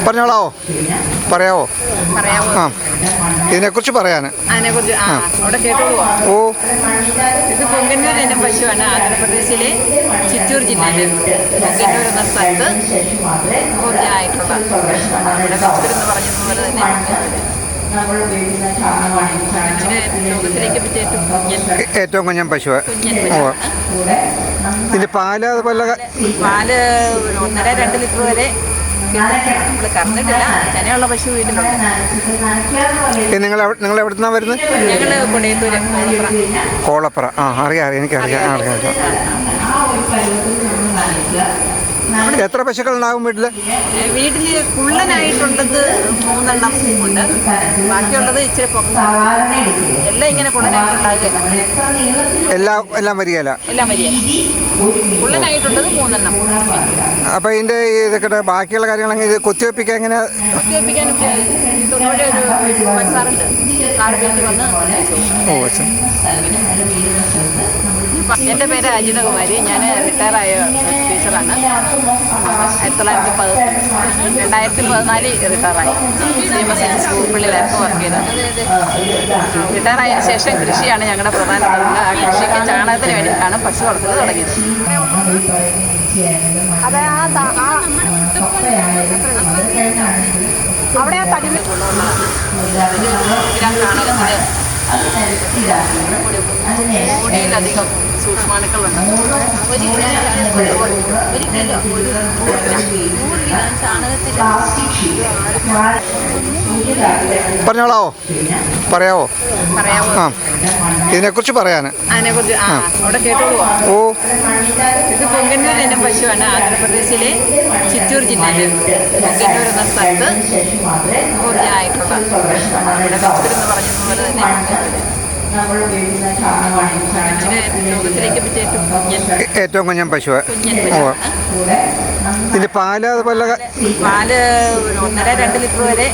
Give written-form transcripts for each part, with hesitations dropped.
പറഞ്ഞോളാവോ? പറയാവോ? ആ, ഇതിനെക്കുറിച്ച് പറയാൻ. ഓ, ഇത് പൊങ്കന്നൂർ ഇനം പശുവാണ്. ആന്ധ്രാപ്രദേശിലെ ചിറ്റൂർ ജില്ലയിൽ പൊങ്കന്നൂർ എന്ന സ്ഥലത്ത് ഊർജ്ജമായിട്ടുള്ള ഇവിടെ എന്ന് പറഞ്ഞതുപോലെ തന്നെ ലോകത്തിലേക്ക് പറ്റിയ ഏറ്റവും കുഞ്ഞൻ പശു. ഓ, ഇതിൻ്റെ പാല് അതുപോലെ പാല് 1.5-2 ലിറ്റർ വരെ നമ്മൾ കറന്നിട്ടില്ല. ചെനയുള്ള പശു വീട്ടിലുണ്ട്. നിങ്ങൾ എവിടെ നിന്നാണ് വരുന്നത്? ഞങ്ങൾ കൊടയത്തൂര് കോളപ്പുറ. ആ, അറിയാം, എനിക്കറിയാം. എത്ര പശുക്കളുണ്ടാകും വീട്ടിൽ? കുള്ളനായിട്ടുള്ളത് 3 എണ്ണം ഉണ്ട്. ബാക്കിയുള്ളത് ഇച്ചിരി എല്ലാം ഇങ്ങനെ കുള്ളനായിട്ടുണ്ടാകുക. എല്ലാം വരികയില്ല. എല്ലാം വരികയില്ല. കുള്ളനായിട്ടുള്ളത് 3 എണ്ണം. അപ്പോൾ ഇതിൻ്റെ ഇതൊക്കെ ബാക്കിയുള്ള കാര്യങ്ങളെങ്കിൽ ഇത് കുത്തിവെപ്പിക്കാൻ എങ്ങനെ? കുത്തിവെപ്പിക്കാൻ ഒരു മത്സാറുണ്ട്. കാട് വീട്ടിൽ വന്ന്. ഓ, എൻ്റെ പേര് അജിതകുമാരി. ഞാൻ റിട്ടയറായ ടീച്ചറാണ്. 2014 റിട്ടയറായി. CMS സ്കൂളിലായിരുന്നു വർക്ക് ചെയ്തത്. റിട്ടയറായതിനു ശേഷം കൃഷിയാണ് ഞങ്ങളുടെ പ്രധാന തൊഴിൽ. ആ കൃഷിക്ക് ചാണകത്തിന് വേണ്ടിയിട്ടാണ് പശു വളർത്തൽ തുടങ്ങിയത്. അവിടെ ആ തടി ചാണകത്തിന് കൂടിയിലധികം സൂക്ഷ്മാണുക്കളുണ്ട്. പറഞ്ഞോളാവോ? പറയാവോ? ആ, ഇതിനെക്കുറിച്ച് പറയാൻ. അതിനെക്കുറിച്ച് അവിടെ കേട്ടോളൂ. ഓ, ഇത് പൊങ്കന്നൂർ ഇനം പശുവാണ്. ആന്ധ്രാപ്രദേശിലെ ചിറ്റൂർ ജില്ലയിൽ പൊങ്കന്നൂർ എന്ന സ്ഥലത്ത് ഊർജ്ജമായിട്ടുള്ള ഇവിടെ എന്ന് പറഞ്ഞതുപോലെ തന്നെ ലോകത്തിലേക്ക് പറ്റിയ ഏറ്റവും കുഞ്ഞൻ പശു. ഓ, ഇതിൻ്റെ പാല് അതുപോലെ പാല് 1.5-2 ലിറ്റർ വരെ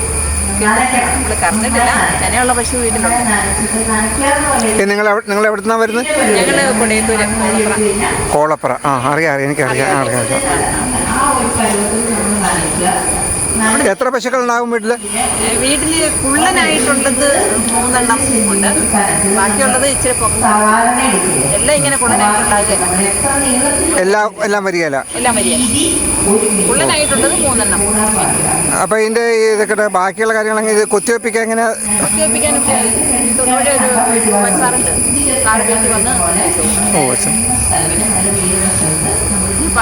നമ്മൾ കറന്നിട്ടില്ല. ചെനയുള്ള പശു വീട്ടിലുണ്ട്. നിങ്ങൾ എവിടെ നിന്നാണ് വരുന്നത്? ഞങ്ങൾ കൊടയത്തൂര് കോളപ്പുറ. ആ, അറിയാം, എനിക്കറിയാം. എത്ര പശുക്കളുണ്ടാകും വീട്ടിൽ? കുള്ളനായിട്ടുള്ളത് 3 എണ്ണം ഉണ്ട്. ബാക്കിയുള്ളത് ഇച്ചിരി എല്ലാം ഇങ്ങനെ കുള്ളനായിട്ടുണ്ടാകുക. എല്ലാം വരികയില്ല. എല്ലാം വരികയില്ല. കുള്ളനായിട്ടുള്ളത് 3 എണ്ണം. അപ്പോൾ ഇതിൻ്റെ ഇതൊക്കെ ബാക്കിയുള്ള കാര്യങ്ങളെങ്കിൽ ഇത് കുത്തിവെപ്പിക്കാൻ എങ്ങനെ? കുത്തിവെപ്പിക്കാൻ ഒരു മത്സാറുണ്ട്. കാട് വീട്ടിൽ വന്ന്. ഓ,